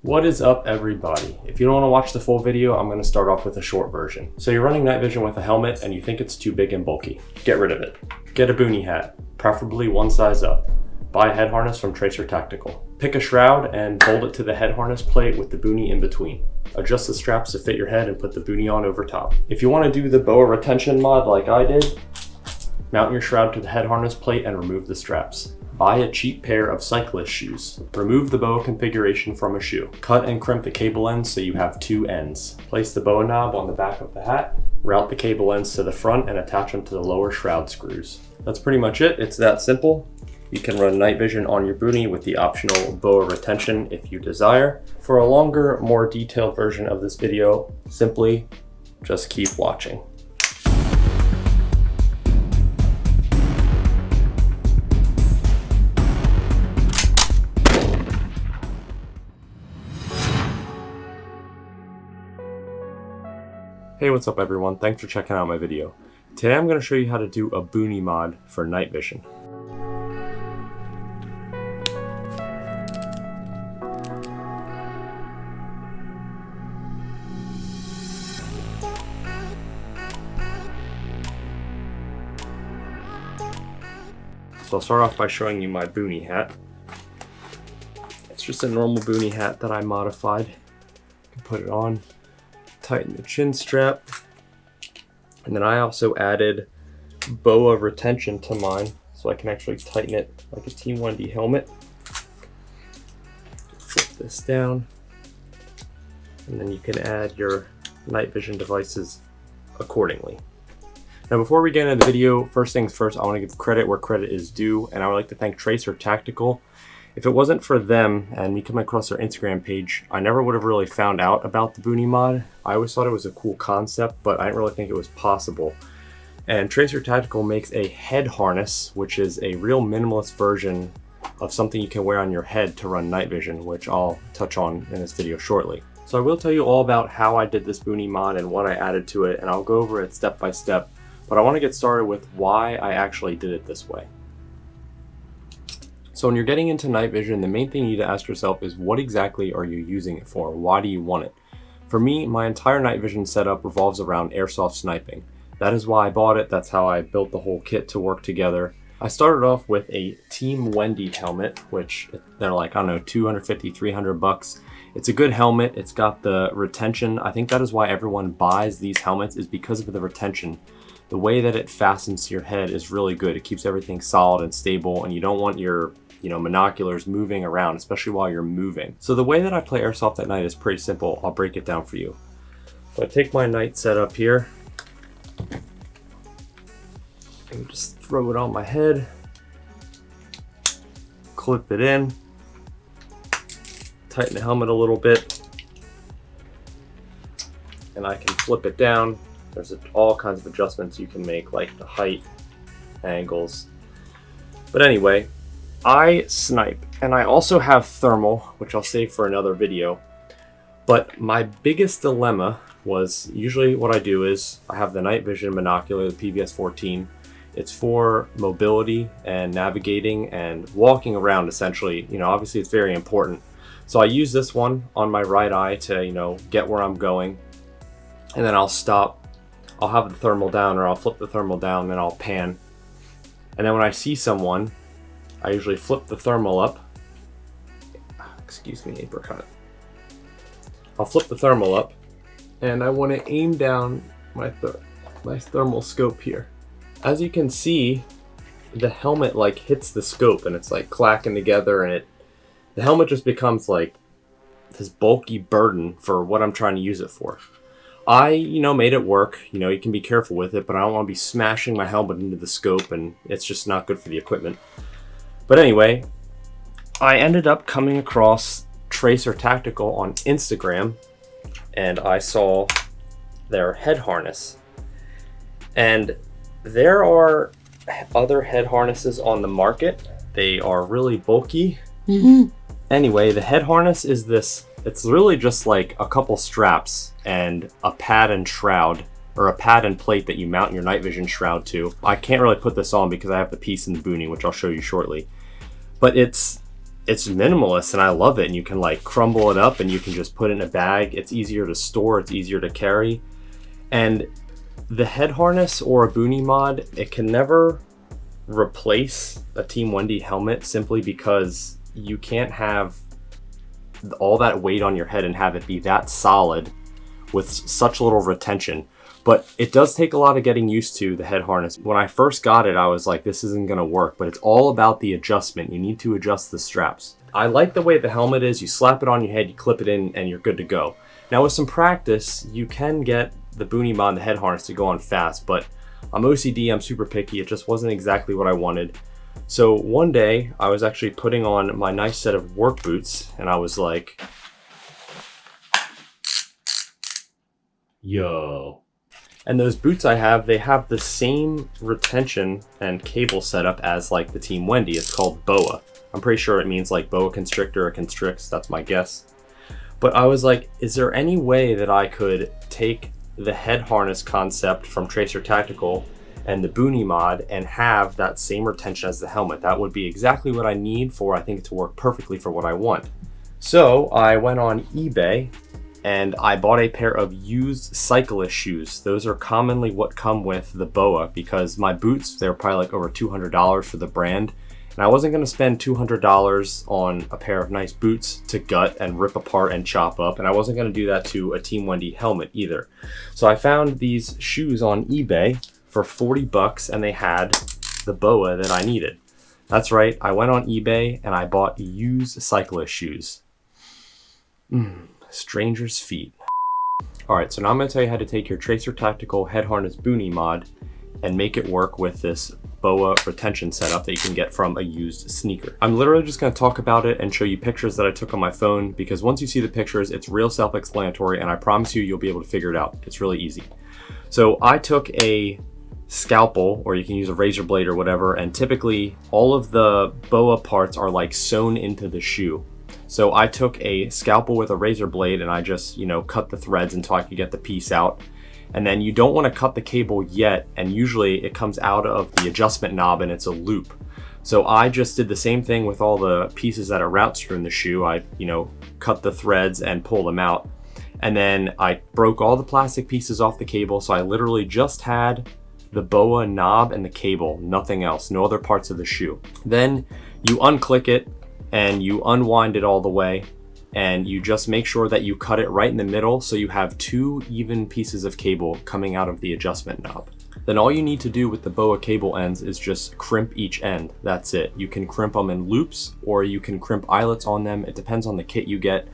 What is up, everybody? If you don't want to watch the full video, I'm going to start off with a short version. So you're running night vision with a helmet and you think it's too big and bulky. Get rid of it. Get a Boonie hat, preferably one size up. Buy a head harness from Tracertactical. Pick a shroud and bolt it to the head harness plate with the Boonie in between. Adjust the straps to fit your head and put the Boonie on over top. If you want to do the BOA retention mod like I did, mount your shroud to the head harness plate and remove the straps. Buy a cheap pair of cyclist shoes. Remove the BOA configuration from a shoe. Cut and crimp the cable ends so you have two ends. Place the BOA knob on the back of the hat. Route the cable ends to the front and attach them to the lower shroud screws. That's pretty much it. It's that simple. You can run night vision on your Boonie with the optional BOA retention if you desire. For a longer, more detailed version of this video, simply just keep watching. Hey, what's up everyone? Thanks for checking out my video. Today I'm going to show you how to do a Boonie mod for night vision. So I'll start off by showing you my Boonie hat. It's just a normal Boonie hat that I modified. You can put it on. Tighten the chin strap, and then I also added BOA retention to mine so I can actually tighten it like a T1D helmet. Flip this down, and then you can add your night vision devices accordingly. Now before we get into the video, first things first, I want to give credit where credit is due, and I would like to thank Tracertactical. If it wasn't for them and me coming across their Instagram page, I never would have really found out about the Boonie mod. I always thought it was a cool concept, but I didn't really think it was possible. And Tracertactical makes a head harness, which is a real minimalist version of something you can wear on your head to run night vision, which I'll touch on in this video shortly. So I will tell you all about how I did this Boonie mod and what I added to it, and I'll go over it step by step. But I want to get started with why I actually did it this way. So when you're getting into night vision, the main thing you need to ask yourself is what exactly are you using it for? Why do you want it? For me, my entire night vision setup revolves around airsoft sniping. That is why I bought it. That's how I built the whole kit to work together. I started off with a Team Wendy helmet, which they're like, I don't know, 250, 300 bucks. It's a good helmet. It's got the retention. I think that is why everyone buys these helmets, is because of the retention. The way that it fastens to your head is really good. It keeps everything solid and stable, and you don't want your monoculars moving around, especially while you're moving. So the way that I play airsoft at night is pretty simple. I'll break it down for you. So I take my night setup here and just throw it on my head, clip it in, tighten the helmet a little bit, and I can flip it down. There's all kinds of adjustments you can make, like the height, angles. But anyway, I snipe, and I also have thermal, which I'll save for another video. But my biggest dilemma was, usually what I do is I have the night vision monocular, the PVS-14. It's for mobility and navigating and walking around, essentially. Obviously it's very important. So I use this one on my right eye to, get where I'm going. And then I'll stop. I'll have the thermal down, or I'll flip the thermal down, and I'll pan. And then when I see someone, I usually flip the thermal up. Excuse me, apricot. I'll flip the thermal up, and I want to aim down my thermal scope here. As you can see, the helmet like hits the scope, and it's like clacking together, and the helmet just becomes like this bulky burden for what I'm trying to use it for. I, made it work. You can be careful with it, but I don't want to be smashing my helmet into the scope, and it's just not good for the equipment. But anyway, I ended up coming across Tracertactical on Instagram, and I saw their head harness. And there are other head harnesses on the market. They are really bulky. Anyway, the head harness is this. It's really just like a couple straps and a pad and shroud, or a pad and plate that you mount your night vision shroud to. I can't really put this on because I have the piece in the Boonie, which I'll show you shortly. But it's it's minimalist and I love it. And you can like crumble it up and you can just put it in a bag. It's easier to store, it's easier to carry. And the head harness or a Boonie mod, it can never replace a Team Wendy helmet simply because you can't have all that weight on your head and have it be that solid with such little retention. But it does take a lot of getting used to the head harness. When I first got it, I was like, this isn't gonna work, but it's all about the adjustment. You need to adjust the straps. I like the way the helmet is. You slap it on your head, you clip it in, and you're good to go. Now with some practice, you can get the Boonie mod and the head harness to go on fast, but I'm OCD, I'm super picky. It just wasn't exactly what I wanted. So one day I was actually putting on my nice set of work boots and I was like, yo. And those boots I have, they have the same retention and cable setup as like the Team Wendy. It's called BOA. I'm pretty sure it means like boa constrictor or constricts, that's my guess. But I was like, is there any way that I could take the head harness concept from Tracer Tactical and the Boonie mod and have that same retention as the helmet? That would be exactly what I need for, I think, it to work perfectly for what I want. So I went on eBay and I bought a pair of used cyclist shoes. Those are commonly what come with the BOA because my boots, they're probably like over $200 for the brand. And I wasn't gonna spend $200 on a pair of nice boots to gut and rip apart and chop up. And I wasn't gonna do that to a Team Wendy helmet either. So I found these shoes on eBay for 40 bucks and they had the BOA that I needed. That's right, I went on eBay and I bought used cyclist shoes. Stranger's feet. All right, so now I'm gonna tell you how to take your Tracer Tactical head harness Boonie mod and make it work with this BOA retention setup that you can get from a used sneaker. I'm literally just gonna talk about it and show you pictures that I took on my phone because once you see the pictures, it's real self-explanatory and I promise you'll be able to figure it out. It's really easy. So I took a scalpel, or you can use a razor blade or whatever, and typically all of the BOA parts are like sewn into the shoe. So I took a scalpel with a razor blade and I just, cut the threads until I could get the piece out. And then you don't want to cut the cable yet, and usually it comes out of the adjustment knob and it's a loop. So I just did the same thing with all the pieces that are route screw in the shoe. I, cut the threads and pull them out. And then I broke all the plastic pieces off the cable. So I literally just had the BOA knob and the cable, nothing else, no other parts of the shoe. Then you unclick it and you unwind it all the way. And you just make sure that you cut it right in the middle so you have 2 even pieces of cable coming out of the adjustment knob. Then all you need to do with the BOA cable ends is just crimp each end. That's it. You can crimp them in loops or you can crimp eyelets on them. It depends on the kit you get.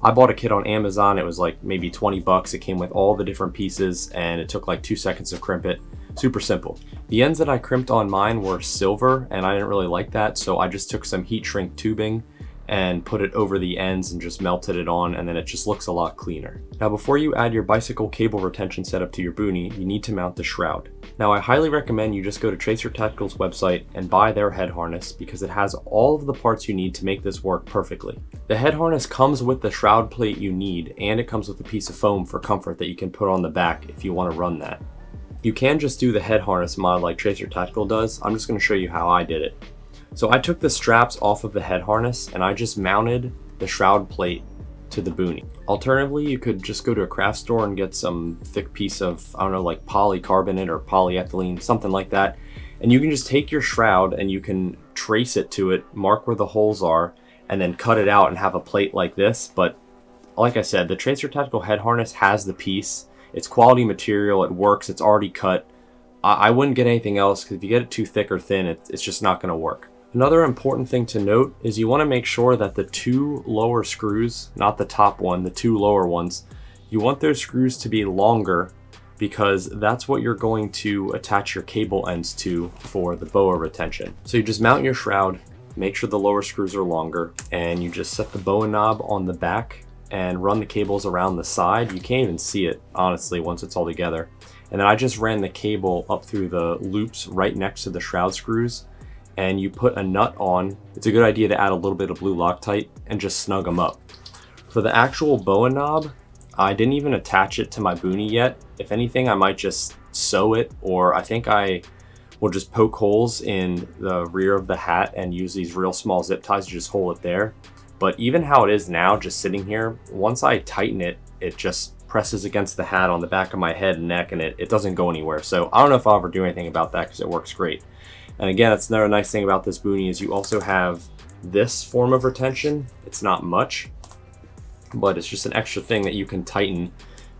I bought a kit on Amazon. It was like maybe 20 bucks. It came with all the different pieces and it took like 2 seconds to crimp it. Super simple. The ends that I crimped on mine were silver and I didn't really like that. So I just took some heat shrink tubing and put it over the ends and just melted it on, and then it just looks a lot cleaner. Now before you add your bicycle cable retention setup to your Boonie, you need to mount the shroud. Now I highly recommend you just go to Tracer Tactical's website and buy their head harness because it has all of the parts you need to make this work perfectly. The head harness comes with the shroud plate you need, and it comes with a piece of foam for comfort that you can put on the back if you want to run that. You can just do the head harness mod like Tracer Tactical does. I'm just going to show you how I did it. So I took the straps off of the head harness and I just mounted the shroud plate to the Boonie. Alternatively, you could just go to a craft store and get some thick piece of, like polycarbonate or polyethylene, something like that. And you can just take your shroud and you can trace it to it, mark where the holes are, and then cut it out and have a plate like this. But like I said, the Tracer Tactical head harness has the piece. It's quality material, it works, it's already cut. I wouldn't get anything else because if you get it too thick or thin, it's just not gonna work. Another important thing to note is you want to make sure that the 2 lower screws, not the top one, the 2 lower ones, you want those screws to be longer because that's what you're going to attach your cable ends to for the BOA retention. So you just mount your shroud, make sure the lower screws are longer, and you just set the BOA knob on the back and run the cables around the side. You can't even see it, honestly, once it's all together. And then I just ran the cable up through the loops right next to the shroud screws. And you put a nut on. It's a good idea to add a little bit of blue Loctite and just snug them up. For the actual BOA knob, I didn't even attach it to my Boonie yet. If anything, I might just sew it, or I think I we'll just poke holes in the rear of the hat and use these real small zip ties to just hold it there. But even how it is now, just sitting here, once I tighten it, it just presses against the hat on the back of my head and neck, and it doesn't go anywhere. So I don't know if I'll ever do anything about that because it works great. And again, that's another nice thing about this Boonie is you also have this form of retention. It's not much, but it's just an extra thing that you can tighten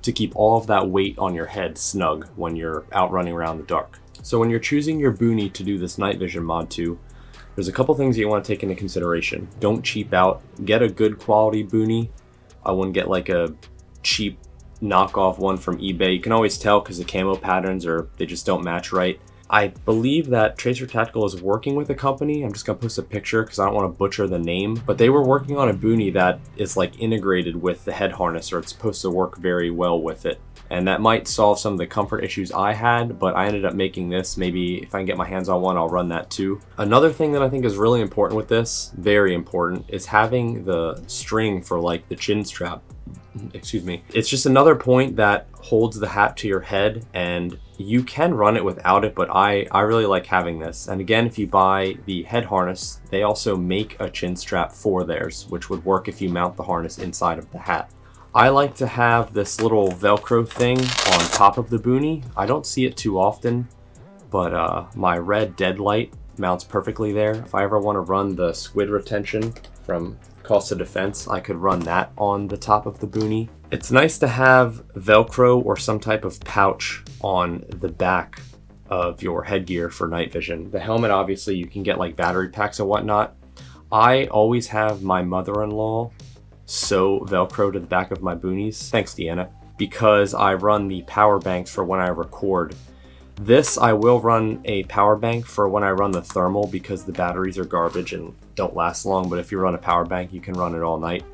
to keep all of that weight on your head snug when you're out running around the dark. So when you're choosing your Boonie to do this night vision mod to, there's a couple things that you want to take into consideration. Don't cheap out. Get a good quality Boonie. I wouldn't get like a cheap knockoff one from eBay. You can always tell because the camo patterns they just don't match right. I believe that tracertactical is working with a company. I'm just gonna post a picture because I don't want to butcher the name, but they were working on a Boonie that is like integrated with the head harness, or it's supposed to work very well with it. And that might solve some of the comfort issues I had, but I ended up making this. Maybe if I can get my hands on one, I'll run that too. Another thing that I think is really important with this, very important, is having the string for like the chin strap. Excuse me. It's just another point that holds the hat to your head, and you can run it without it, but I really like having this. And again, if you buy the head harness, they also make a chin strap for theirs, which would work if you mount the harness inside of the hat. I like to have this little Velcro thing on top of the Boonie. I don't see it too often, but my red deadlight mounts perfectly there. If I ever want to run the squid retention from Cost of Defense, I could run that on the top of the Boonie. It's nice to have Velcro or some type of pouch on the back of your headgear for night vision. The helmet, obviously, you can get like battery packs and whatnot. I always have my mother-in-law sew Velcro to the back of my Boonies, thanks Deanna, because I run the power banks for when I record. This, I will run a power bank for when I run the thermal because the batteries are garbage and don't last long, but if you run a power bank, you can run it all night.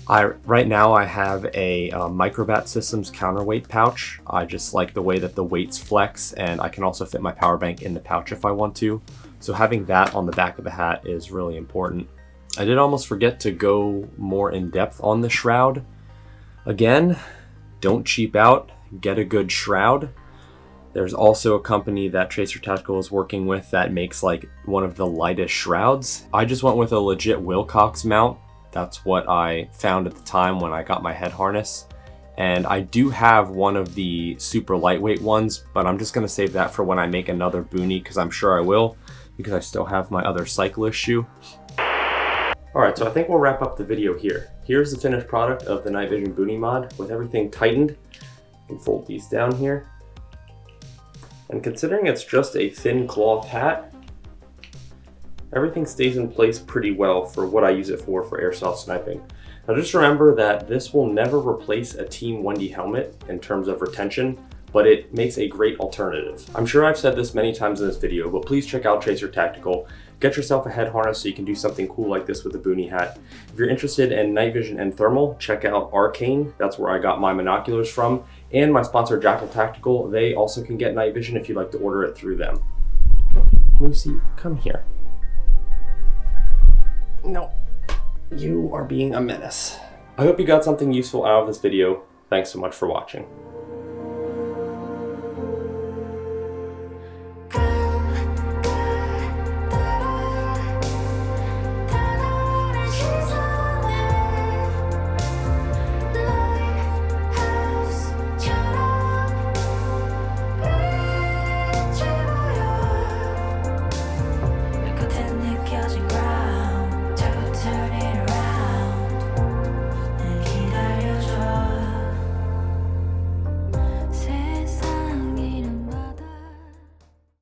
Right now I have a Microbat Systems counterweight pouch. I just like the way that the weights flex, and I can also fit my power bank in the pouch if I want to. So having that on the back of the hat is really important. I did almost forget to go more in depth on the shroud. Again, don't cheap out, get a good shroud. There's also a company that tracertactical is working with that makes like one of the lightest shrouds. I just went with a legit Wilcox mount. That's what I found at the time when I got my head harness. And I do have one of the super lightweight ones, but I'm just gonna save that for when I make another Boonie, because I'm sure I will, because I still have my other cyclist shoe. Alright, so I think we'll wrap up the video here. Here's the finished product of the Night Vision Boonie mod with everything tightened. You can fold these down here. And considering it's just a thin cloth hat, everything stays in place pretty well for what I use it for airsoft sniping. Now just remember that this will never replace a Team Wendy helmet in terms of retention, but it makes a great alternative. I'm sure I've said this many times in this video, but please check out tracertactical. Get yourself a head harness so you can do something cool like this with a Boonie hat. If you're interested in night vision and thermal, check out Arcane. That's where I got my binoculars from. And my sponsor, Jackal Tactical, they also can get night vision if you'd like to order it through them. Lucy, come here. No, you are being a menace. I hope you got something useful out of this video. Thanks so much for watching.